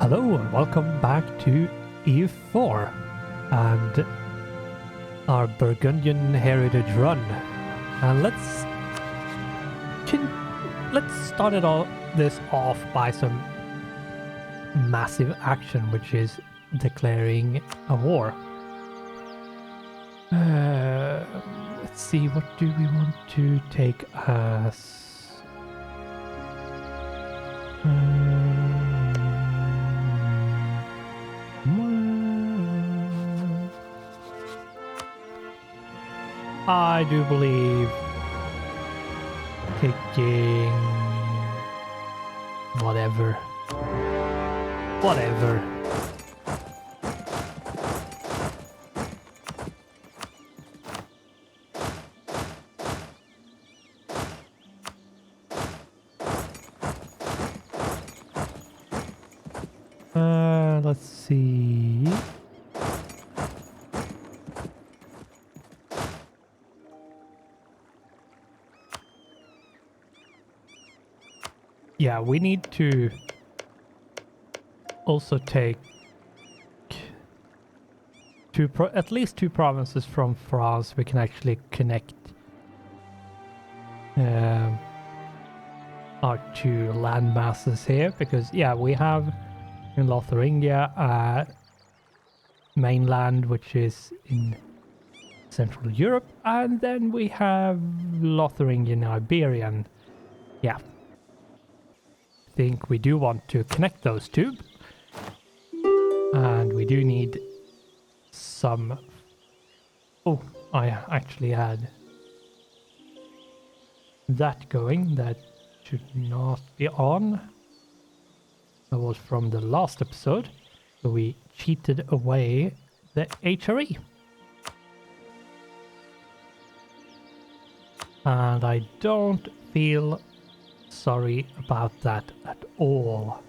Hello and welcome back to EU4 and our Burgundian heritage run. And let's start this off by some massive action, which is declaring a war. Let's see, what do we want to take as... I do believe taking whatever. Let's see. Yeah, we need to also take at least two provinces from France. We can actually connect our two land masses here, because yeah, we have in Lotharingia mainland, which is in Central Europe, and then we have Lotharingia and Iberian. Yeah. Think we do want to connect those two, and we do need some... Oh, I actually had that going. That should not be on. That was from the last episode, so we cheated away the HRE. And I don't feel sorry about that at all.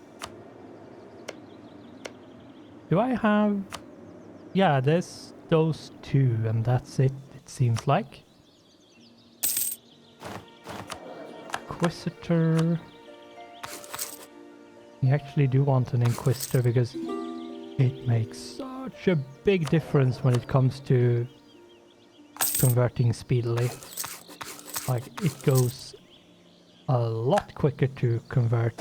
Do I have... Yeah, there's those two, and that's it seems like. Inquisitor. We actually do want an Inquisitor because it makes such a big difference when it comes to converting speedily. Like, it goes a lot quicker to convert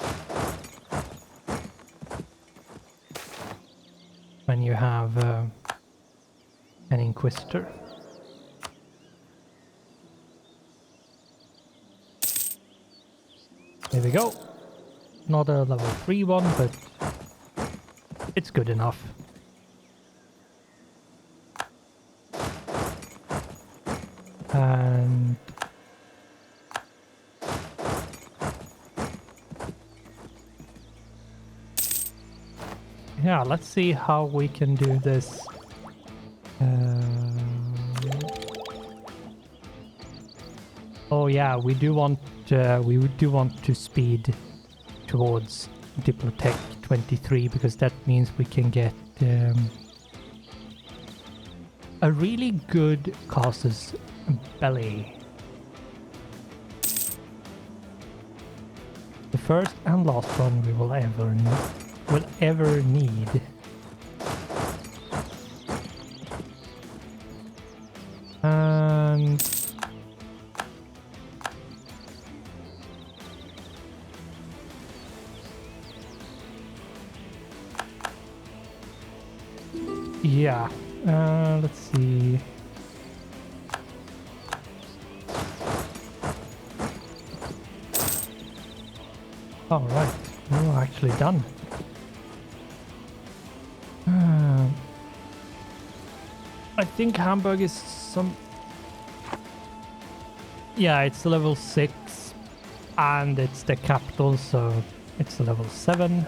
when you have an Inquisitor. There we go. Not a level 3 one, but it's good enough. And yeah, let's see how we can do this. Oh yeah, we do want to speed towards Diplotech 23, because that means we can get a really good casus belli. The first and last one we will ever need. And yeah, let's see. All right, we're actually done. I think Hamburg is some... Yeah, it's level 6 and it's the capital, so it's level 7.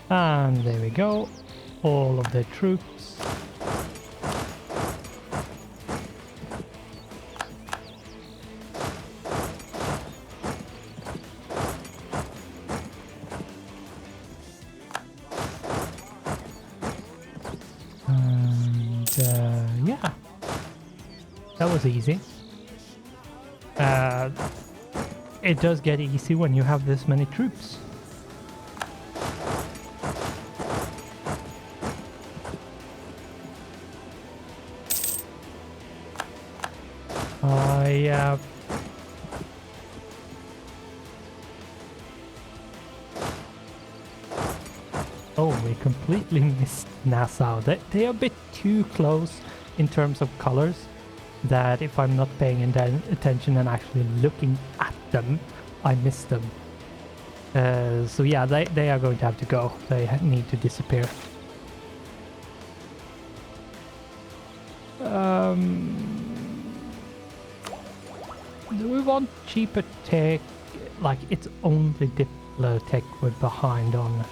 And there we go. All of the troops. was easy. It does get easy when you have this many troops. Oh, we completely missed Nassau. They are a bit too close in terms of colors, that if I'm not paying attention and actually looking at them, I miss them. So yeah, they are going to have to go. They need to disappear. Do we want cheaper tech? Like, it's only Diplo tech we're behind on.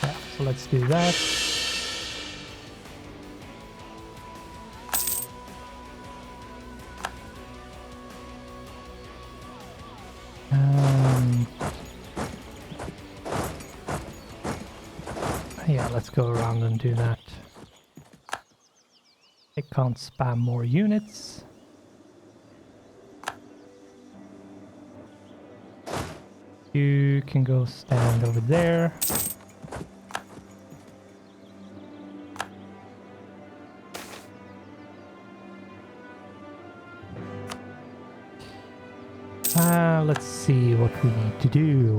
Yeah, so let's do that. Yeah, let's go around and do that. I can't spam more units. You can go stand over there. Let's see what we need to do.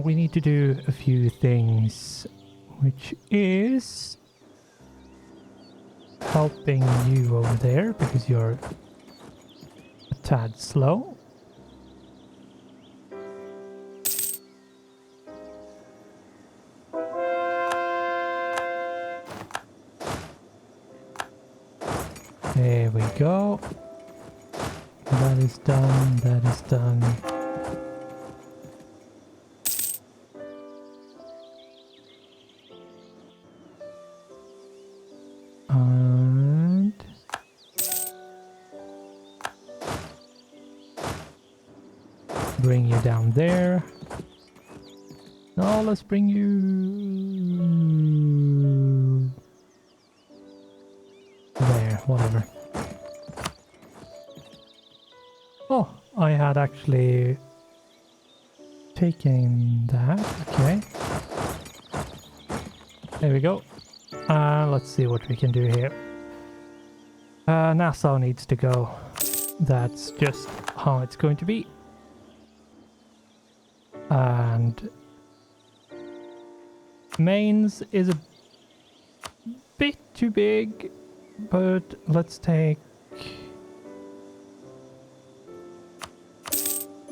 We need to do a few things, which is helping you over there because you're a tad slow. There we go. That is done. That is done. And bring you down there. No, let's bring you there, whatever. Oh, I had actually taken that. Okay. There we go. Let's see what we can do here. Nassau needs to go. That's just how it's going to be. And Mainz is a bit too big, but let's take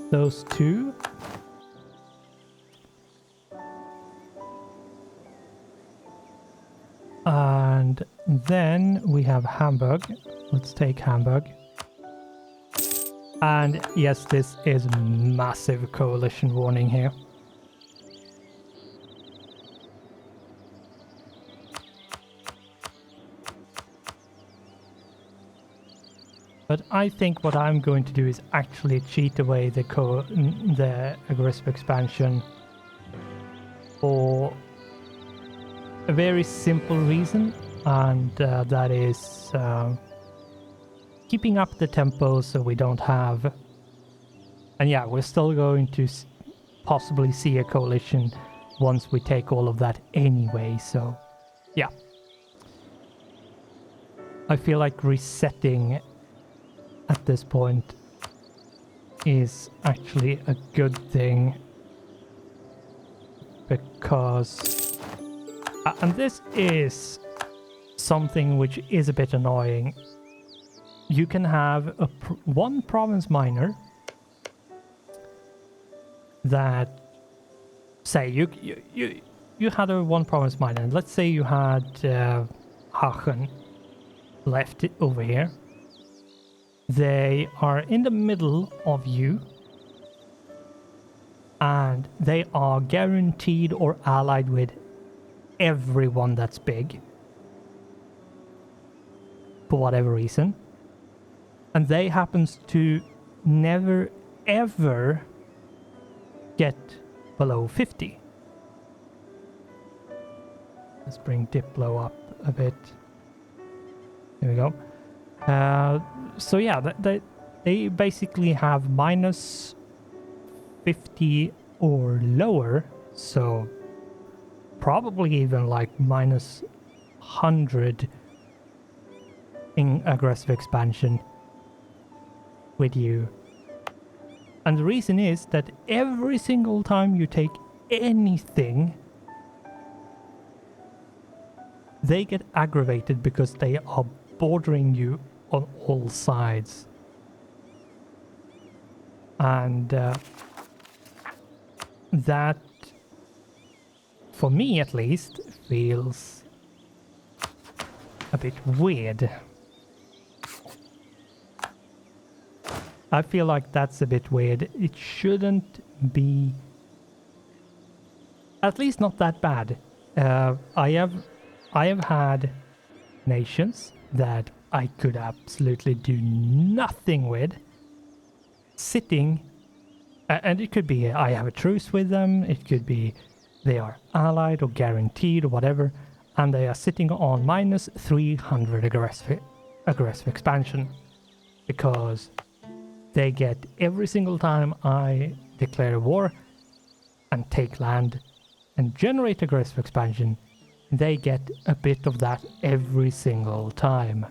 those two. And then we have Hamburg. Let's take Hamburg. And yes, this is massive coalition warning here. But I think what I'm going to do is actually cheat away the aggressive expansion for a very simple reason, and that is keeping up the tempo so we don't have... And yeah, we're still going to possibly see a coalition once we take all of that anyway, so yeah. I feel like resetting at this point is actually a good thing, because and this is something which is a bit annoying. You can have one province minor that, say you had a one province minor, and let's say you had Aachen left over here. They are in the middle of you, and they are guaranteed or allied with everyone that's big for whatever reason, and they happens to never ever get below 50. Let's bring Diplo up a bit. There we go. So yeah, they basically have minus 50 or lower, so probably even like minus 100 in aggressive expansion with you. And the reason is that every single time you take anything, they get aggravated because they are bordering you on all sides. And that, for me at least, feels a bit weird. I feel like that's a bit weird. It shouldn't be, at least not that bad. I have had nations that I could absolutely do nothing with, sitting, and it could be I have a truce with them, it could be they are allied or guaranteed or whatever, and they are sitting on minus 300 aggressive expansion, because they get every single time I declare a war and take land and generate aggressive expansion, they get a bit of that every single time.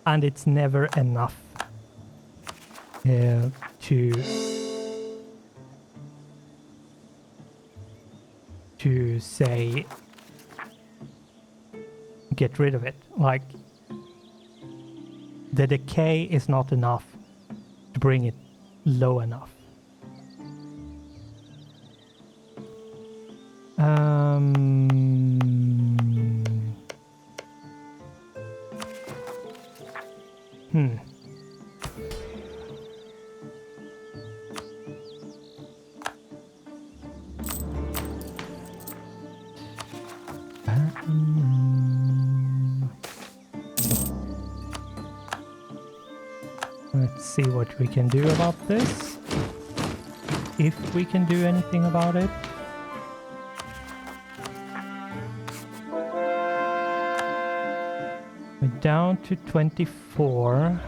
And it's never enough to say get rid of it. Like, the decay is not enough to bring it low enough. Let's see what we can do about this. If we can do anything about it. We're down to 24.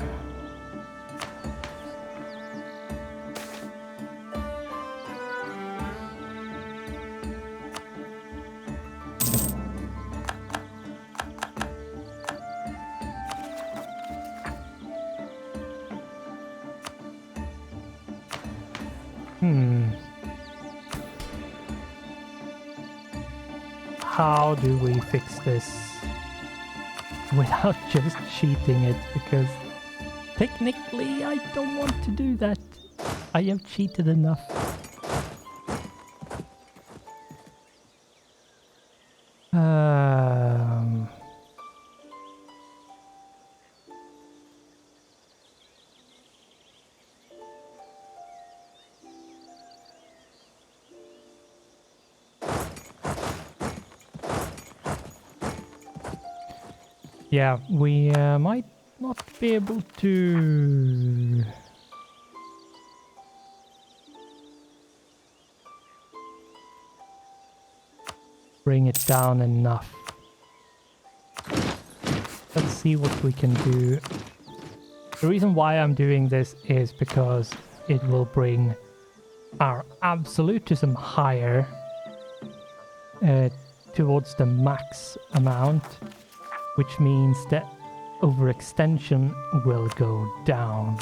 How do we fix this without just cheating it? Because technically I don't want to do that. I have cheated enough. Yeah, we might not be able to bring it down enough. Let's see what we can do. The reason why I'm doing this is because it will bring our absolutism higher towards the max amount, which means that overextension will go down.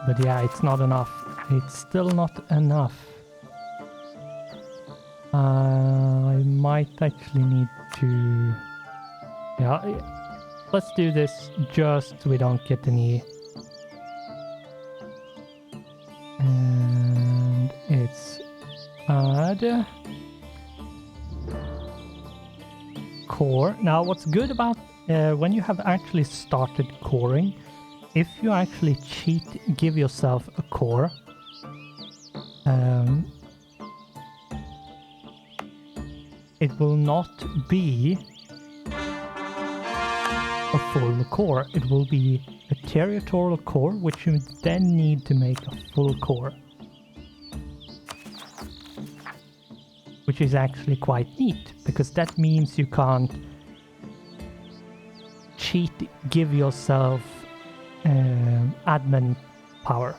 But yeah, it's not enough. It's still not enough. I might actually need to... Yeah, let's do this just so we don't get any... And it's add... core. Now, what's good about when you have actually started coring, if you actually cheat, give yourself a core, it will not be a full core. It will be a territorial core, which you then need to make a full core. Which is actually quite neat, because that means you can't cheat, give yourself admin power.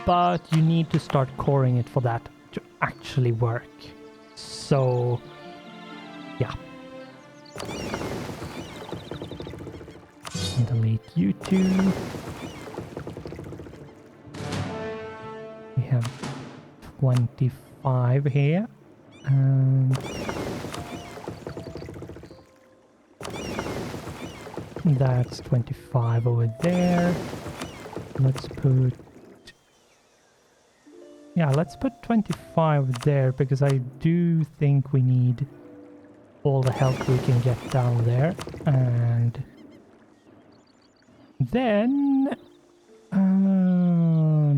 But you need to start coring it for that to actually work. So, yeah. Delete you two. We have 25 here. And that's 25 over there. Let's put... Yeah, let's put 25 there, because I do think we need all the help we can get down there. And then...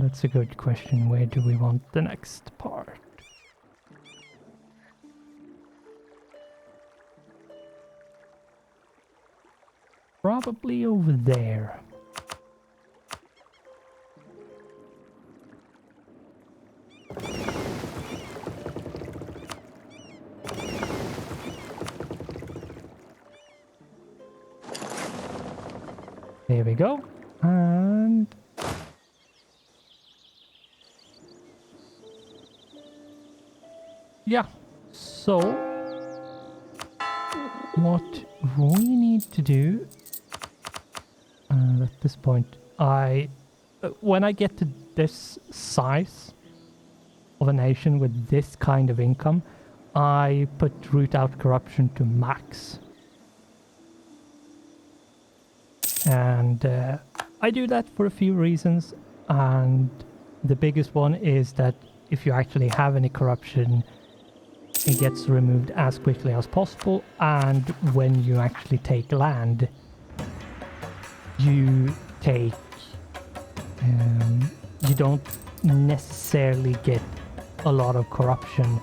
that's a good question. Where do we want the next part? Probably over there. There we go. And yeah, so what we need to do at this point, when I get to this size of a nation with this kind of income, I put root out corruption to max. And I do that for a few reasons, and the biggest one is that if you actually have any corruption, it gets removed as quickly as possible, and when you actually take land, you take... you don't necessarily get a lot of corruption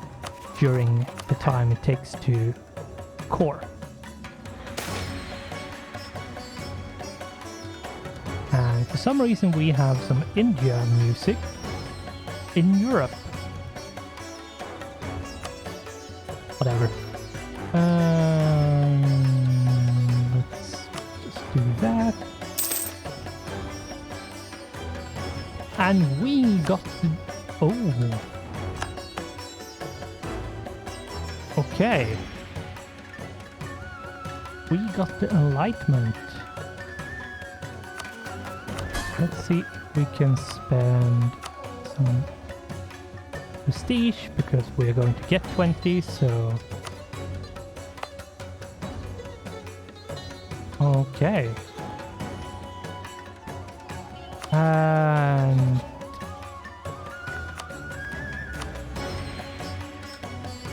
during the time it takes to core. And for some reason we have some Indian music in Europe. Whatever. Let's just do that. And we got the... Oh. Okay. We got the Enlightenment. Let's see if we can spend some prestige, because we're going to get 20, so... Okay. And...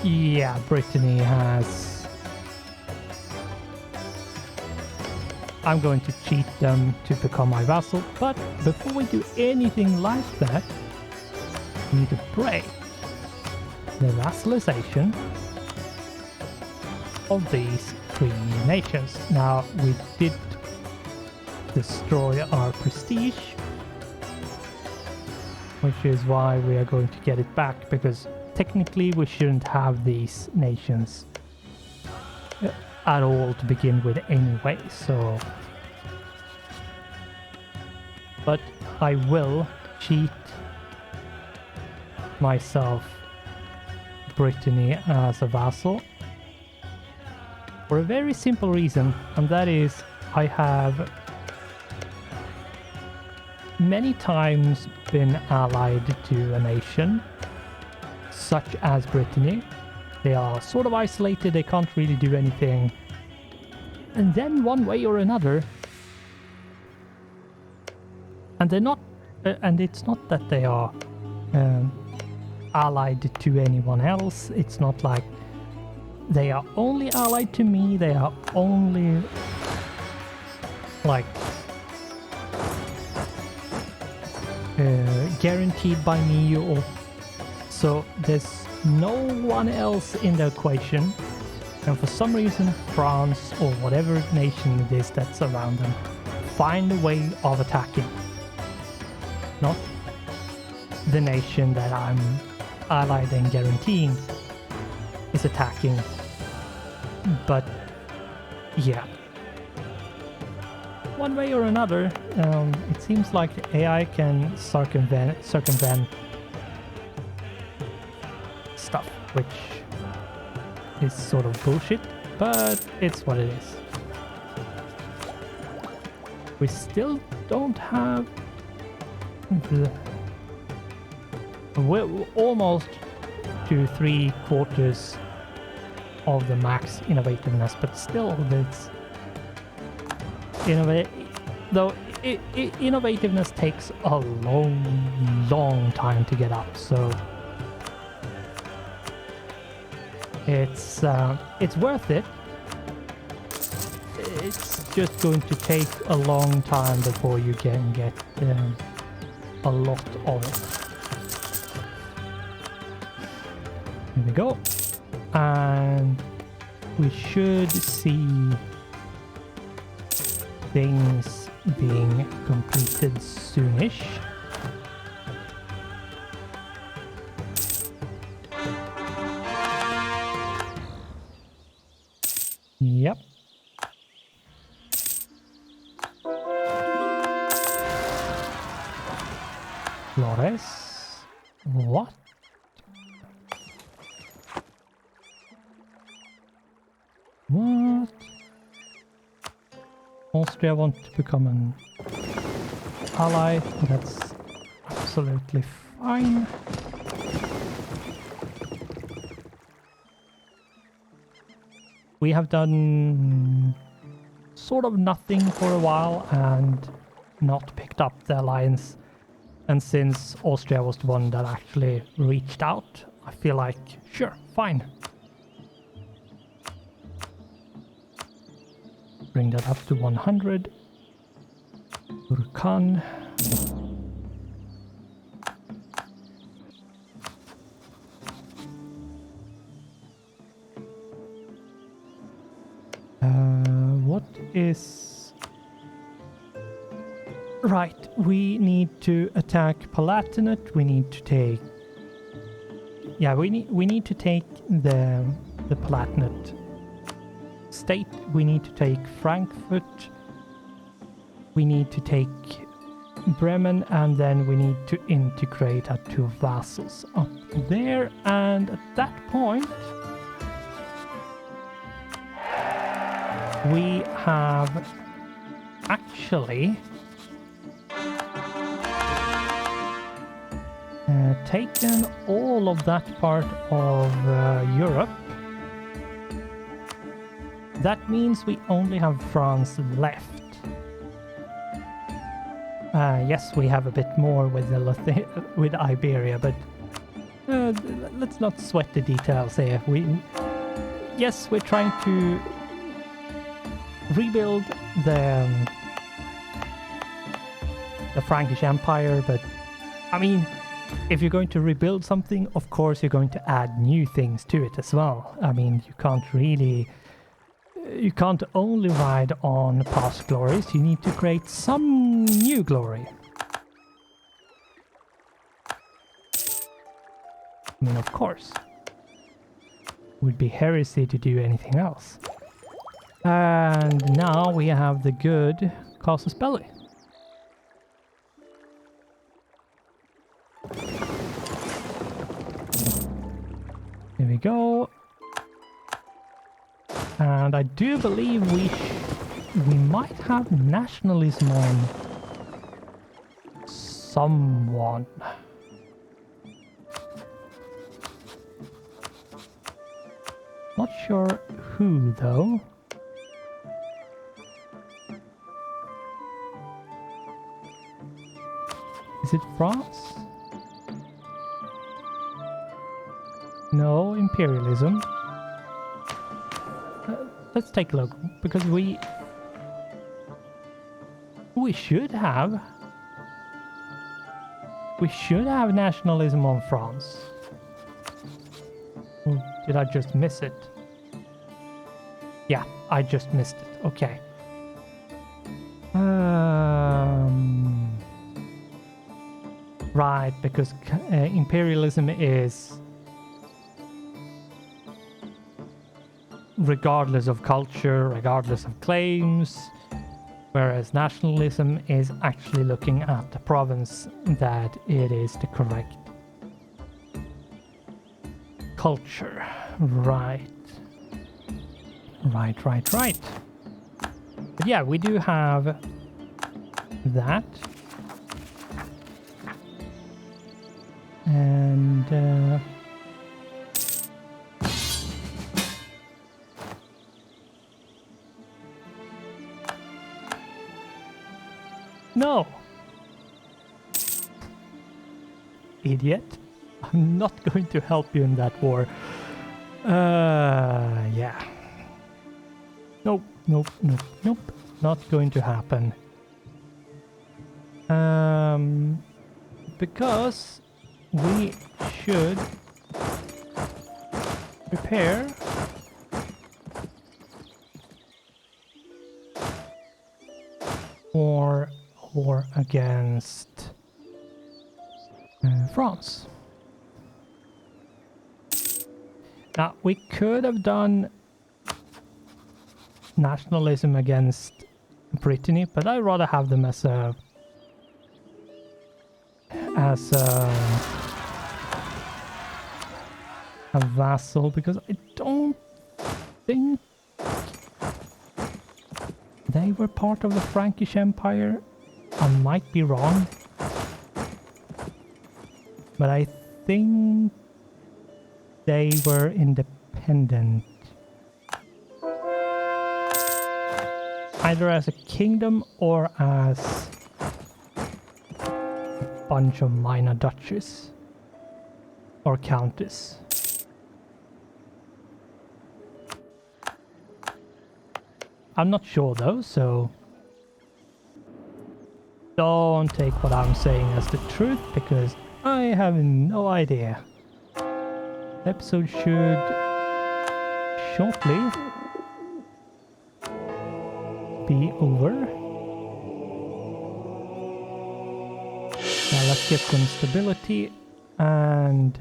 yeah, Brittany has... I'm going to cheat them to become my vassal, but before we do anything like that, we need to break the vassalization of these three nations. Now, we did destroy our prestige, which is why we are going to get it back, because technically we shouldn't have these nations at all to begin with anyway, so... But I will cheat myself Brittany as a vassal for a very simple reason, and that is I have many times been allied to a nation such as Brittany. They are sort of isolated, they can't really do anything, and then one way or another, and they're not, and it's not that they are allied to anyone else. It's not like they are only allied to me, they are only like guaranteed by me, or so there's no one else in the equation, and for some reason France or whatever nation it is that's around them find a way of attacking. Not the nation that I'm allied and guaranteeing is attacking, but yeah. One way or another, it seems like AI can circumvent stuff, which is sort of bullshit, but it's what it is. We still don't have we're almost to 3/4 of the max innovativeness, but still it's innovativeness takes a long time to get up, so it's worth it. It's just going to take a long time before you can get a lot of it. Here we go, and we should see things being completed soonish. Yep. Flores. What? What? Austria wants to become an ally. That's absolutely fine. We have done sort of nothing for a while and not picked up the alliance. And since Austria was the one that actually reached out, I feel like, sure, fine. Bring that up to 100. Burkan. What is... Right, we need to attack Palatinate. We need to take... Yeah, we need to take the Palatinate state. We need to take Frankfurt. We need to take Bremen, and then we need to integrate our two vassals up there. And at that point, we have actually taken all of that part of Europe. That means we only have France left. Yes, we have a bit more with with Iberia, but let's not sweat the details here. Yes, we're trying to rebuild the Frankish Empire, but I mean, if you're going to rebuild something, of course you're going to add new things to it as well. I mean, you can't only ride on past glories, you need to create some new glory. I mean, of course. It would be heresy to do anything else. And now we have the good Casus Belli. Here we go. And I do believe we might have nationalism on someone. Not sure who though. Is it France? No, imperialism. Let's take a look, because we should have nationalism on France. Or did I just miss it? Yeah, I just missed it. Okay. Right, because imperialism is regardless of culture, regardless of claims, whereas nationalism is actually looking at the province that it is the correct culture. Right. Right. But yeah, we do have that. And no, idiot, I'm not going to help you in that war. Yeah, nope, not going to happen. Because we should prepare for war against France. Now, we could have done nationalism against Brittany, but I'd rather have them as a vassal, because I don't think they were part of the Frankish Empire. I might be wrong, but I think they were independent, either as a kingdom or as a bunch of minor duchies or counties. I'm not sure though, so don't take what I'm saying as the truth, because I have no idea. The episode should shortly be over. Now let's get some stability, and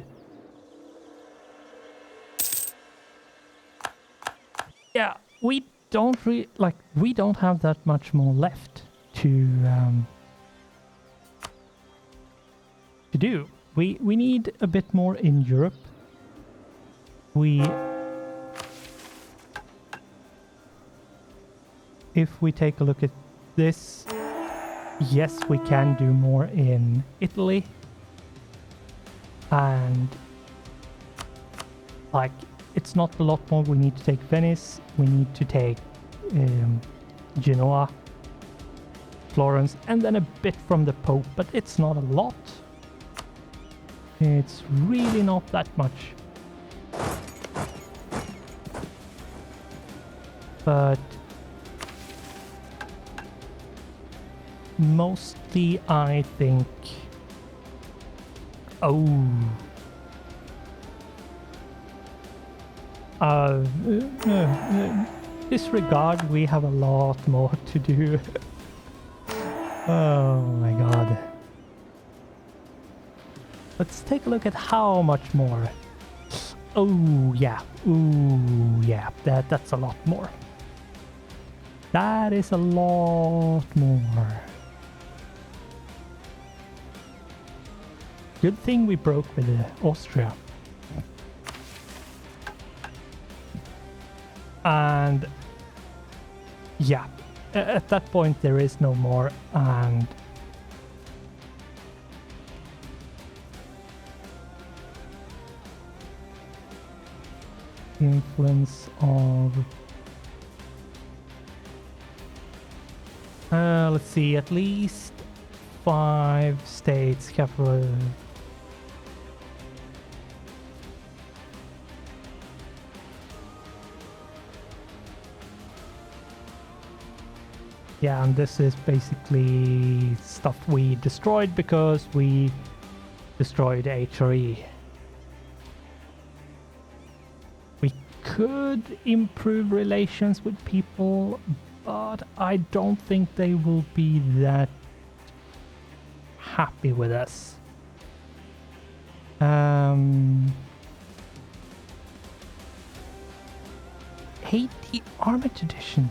yeah, we don't have that much more left to do. We need a bit more in Europe. If we take a look at this, yes, we can do more in Italy, and like, it's not a lot more. We need to take Venice, we need to take Genoa, Florence, and then a bit from the Pope, but it's not a lot. It's really not that much. But mostly I think... disregard, we have a lot more to do. Oh my god. Let's take a look at how much more. Oh yeah, ooh yeah, that's a lot more. That is a lot more. Good thing we broke with Austria. And yeah, at that point there is no more, and the influence of let's see, at least 5 states capital. Yeah, and this is basically stuff we destroyed because we destroyed HRE. could improve relations with people, but I don't think they will be that happy with us. Hate the armor tradition.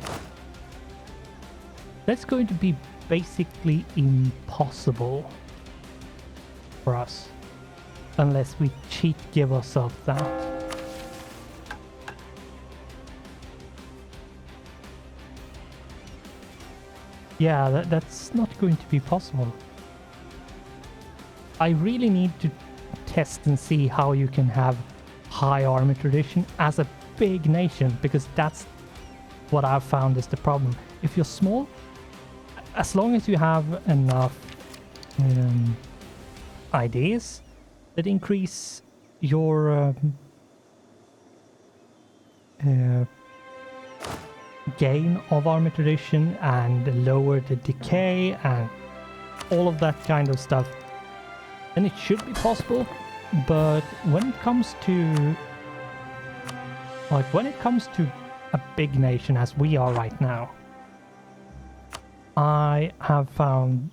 That's going to be basically impossible for us unless we cheat give ourselves that. Yeah, that's not going to be possible. I really need to test and see how you can have high armor tradition as a big nation, because that's what I've found is the problem. If you're small, as long as you have enough ideas that increase your gain of armor tradition and lower the decay and all of that kind of stuff, then it should be possible. But when it comes to a big nation as we are right now, I have found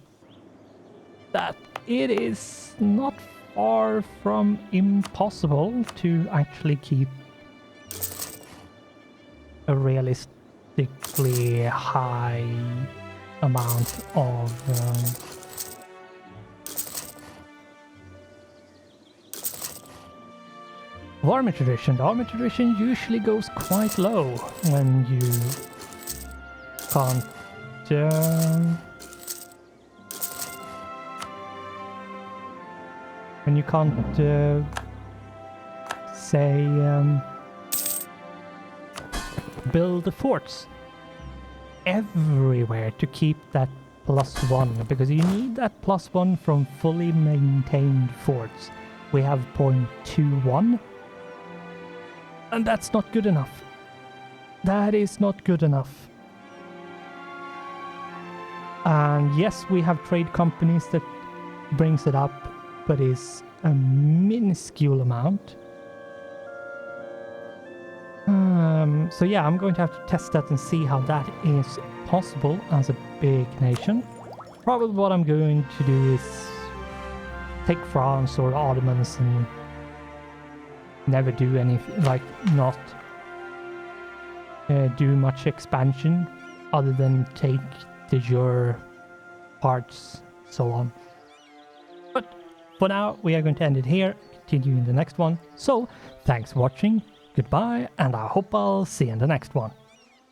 that it is not far from impossible to actually keep a realistically high amount of armor tradition. The armor tradition usually goes quite low when you can't build the forts everywhere to keep that +1, because you need that +1 from fully maintained forts. We have 0.21, and that's not good enough. That is not good enough. And yes, we have trade companies that brings it up, but is a minuscule amount. So yeah, I'm going to have to test that and see how that is possible as a big nation. Probably what I'm going to do is take France or the Ottomans and never do anything, like not do much expansion other than take the Euro parts, so on. But for now, we are going to end it here, continue in the next one. So, thanks for watching, goodbye, and I hope I'll see you in the next one.